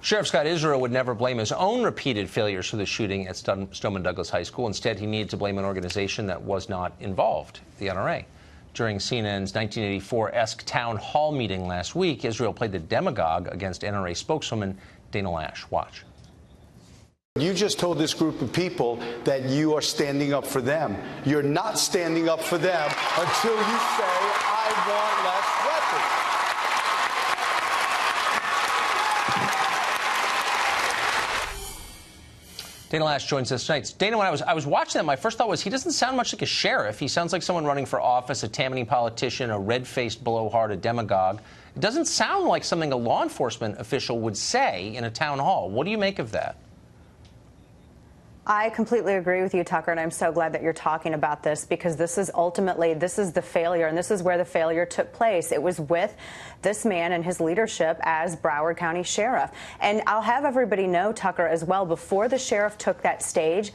Sheriff Scott Israel would never blame his own repeated failures for the shooting at Stoneman Douglas High School. Instead, he needed to blame an organization that was not involved, the NRA. During CNN's 1984-esque town hall meeting last week, Israel played the demagogue against NRA spokeswoman Dana Loesch. Watch. You just told this group of people that you are standing up for them. You're not standing up for them until you say, I want less weapons. Dana Loesch joins us tonight. Dana, when I was watching that, my first thought was he doesn't sound much like a sheriff. He sounds like someone running for office, a Tammany politician, a red-faced blowhard, a demagogue. It doesn't sound like something a law enforcement official would say in a town hall. What do you make of that? I completely agree with you, Tucker, and I'm so glad that you're talking about this, because this is the failure, and this is where the failure took place. It was with this man and his leadership as Broward County Sheriff. And I'll have everybody know, Tucker, as well, before the sheriff took that stage,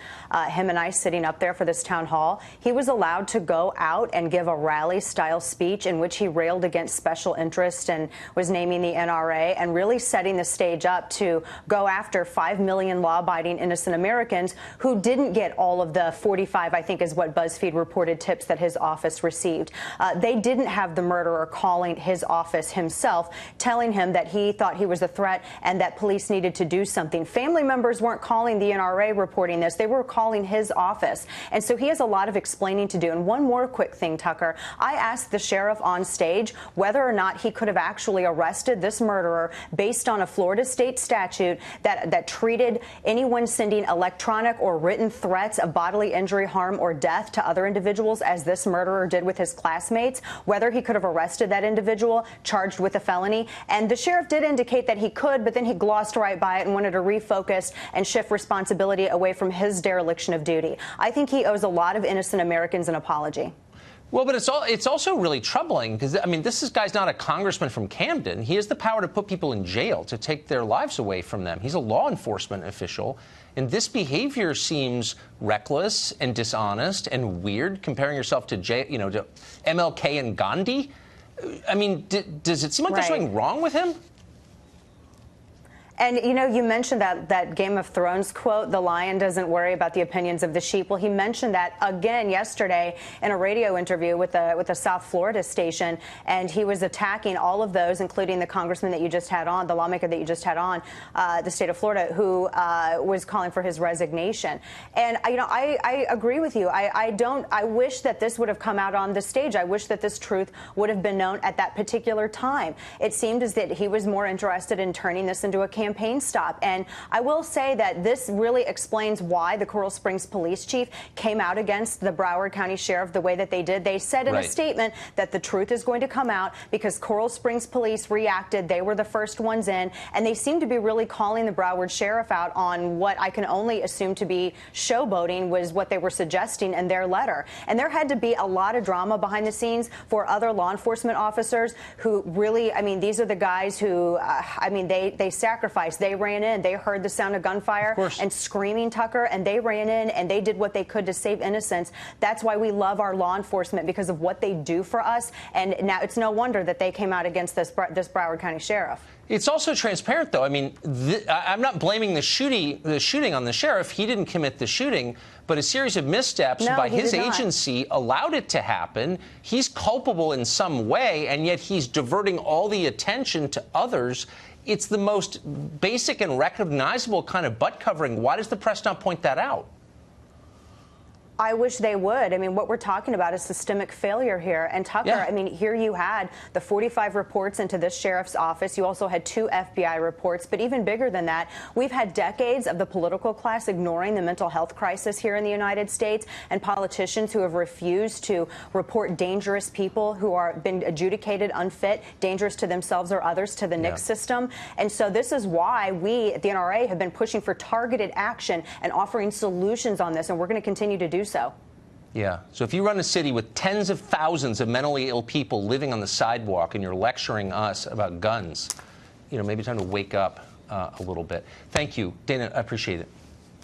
him and I sitting up there for this town hall, he was allowed to go out and give a rally-style speech in which he railed against special interests and was naming the NRA and really setting the stage up to go after 5 million law-abiding innocent Americans who didn't get all of the 45, I think is what BuzzFeed reported, tips that his office received. They didn't have the murderer calling his office himself, telling him that he thought he was a threat and that police needed to do something. Family members weren't calling the NRA reporting this. They were calling his office. And so he has a lot of explaining to do. And one more quick thing, Tucker. I asked the sheriff on stage whether or not he could have actually arrested this murderer based on a Florida state statute that treated anyone sending electronic or written threats of bodily injury, harm, or death to other individuals, as this murderer did with his classmates, whether he could have arrested that individual charged with a felony. And the sheriff did indicate that he could, but then he glossed right by it and wanted to refocus and shift responsibility away from his dereliction of duty. I think he owes a lot of innocent Americans an apology. Well, but it's also really troubling because, I mean, this guy's not a congressman from Camden. He has the power to put people in jail, to take their lives away from them. He's a law enforcement official. And this behavior seems reckless and dishonest and weird, comparing yourself to to MLK and Gandhi. I mean, does it seem like there's something wrong with him? And, you know, you mentioned that Game of Thrones quote, the lion doesn't worry about the opinions of the sheep. Well, he mentioned that again yesterday in a radio interview with a South Florida station, and he was attacking all of those, including the congressman that you just had on, the lawmaker that you just had on, the state of Florida, who was calling for his resignation. And, you know, I agree with you. I wish that this would have come out on the stage. I wish that this truth would have been known at that particular time. It seemed as that he was more interested in turning this into a campaign stop. And I will say that this really explains why the Coral Springs police chief came out against the Broward County sheriff the way that they did. They said in a statement that the truth is going to come out because Coral Springs police reacted. They were the first ones in, and they seem to be really calling the Broward sheriff out on what I can only assume to be showboating was what they were suggesting in their letter. And there had to be a lot of drama behind the scenes for other law enforcement officers who really, I mean, these are the guys who, I mean, they sacrificed. They ran in. They heard the sound of gunfire and screaming, Tucker, and they ran in and they did what they could to save innocence. That's why we love our law enforcement, because of what they do for us. And now it's no wonder that they came out against this Broward County sheriff. It's also transparent, though. I mean, I'm not blaming the shooting on the sheriff. He didn't commit the shooting, but a series of missteps by his agency allowed it to happen. He's culpable in some way, and yet he's diverting all the attention to others. It's the most basic and recognizable kind of butt covering. Why does the press not point that out? I wish they would. I mean, what we're talking about is systemic failure here. And Tucker, I mean, here you had the 45 reports into this sheriff's office. You also had 2 FBI reports. But even bigger than that, we've had decades of the political class ignoring the mental health crisis here in the United States, and politicians who have refused to report dangerous people who are been adjudicated unfit, dangerous to themselves or others, to the NICS system. And so this is why we at the NRA have been pushing for targeted action and offering solutions on this. And we're going to continue to do so. Yeah. So if you run a city with tens of thousands of mentally ill people living on the sidewalk and you're lecturing us about guns, you know, maybe it's time to wake up a little bit. Thank you, Dana. I appreciate it.